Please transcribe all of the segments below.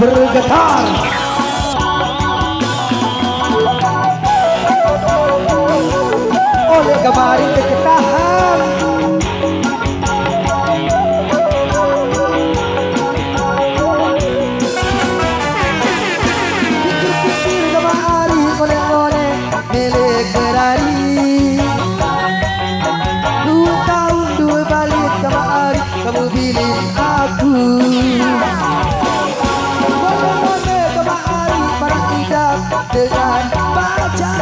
bergetar. Oleh kemarin keketahan pikir-pikir kemari konek-konek milik berari. 2 tahun 2 balik kemari kamu pilih aku. Konek-konek kemari para tidak dengan baca.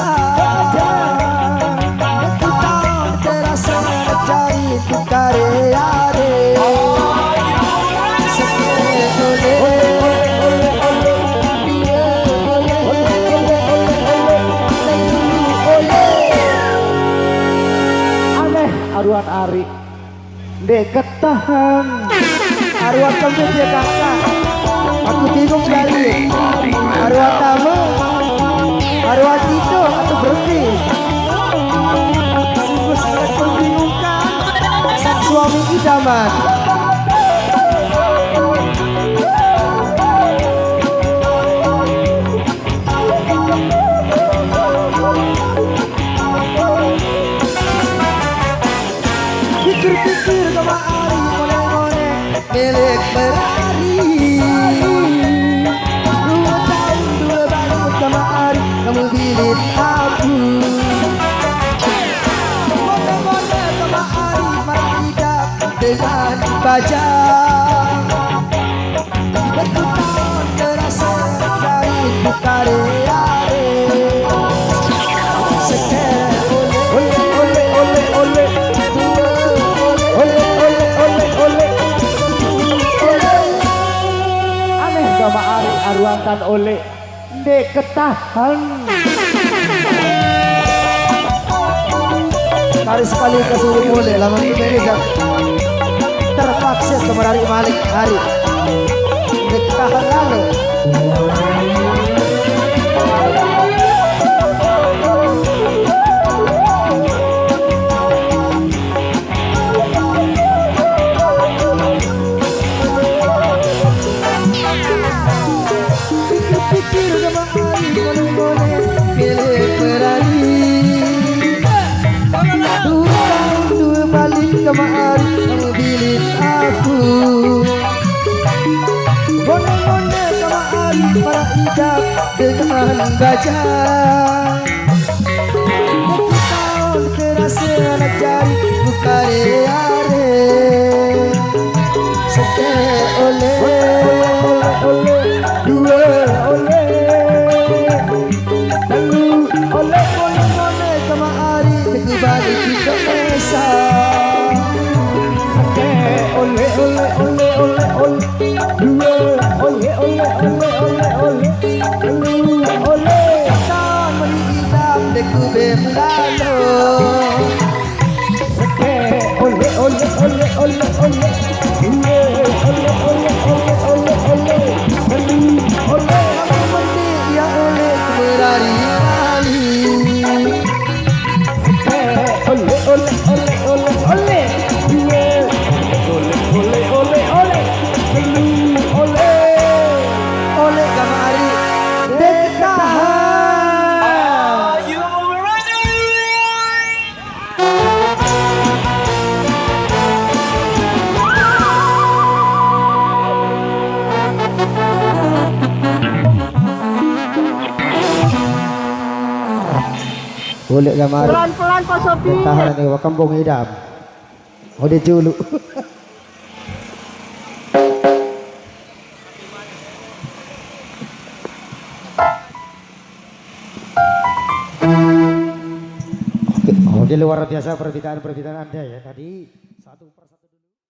Aruan Ari dek ketahan Aruan kembali ya kakak. Aku bingung dari Aruan tamu Aruan itu atau berhenti. Sungguh sangat membingungkan sang suami idaman. Pikir-pikir kemari konek-konek milik berari. 2 tahun 2 balik kemari kamu pilih aku. Konek-konek kemari malah tidak dengan baja. 2 tahun terasa dari karya. sama Ari aruankan oleh dek ketahan. Sekali sekali kesulit boleh lama ini terpaksa kemari Malik Hari dek ketahan lalu. Pikir kemari konek-konek milik berani. 2 tahun 2 balik kemari kamu pilih aku. Konek-konek kemari para hidap dengan baja. 2 tahun terasa nak jari bukare-are. Sete oleh dua oleh lalu oleh konek-konek kemari teku balik kita esa. Sete oleh dua oleh lalu oleh Tahun meri hitam teku bemlalo. Sete oleh Ya oleh berari kali. Oleh kemari dek ketahan. Boleh gambar Pelan-pelan Pak Sofi. tahan ni wakambong hidam. Oh dia dulu. Oke, luar biasa perbicaraan Anda ya tadi.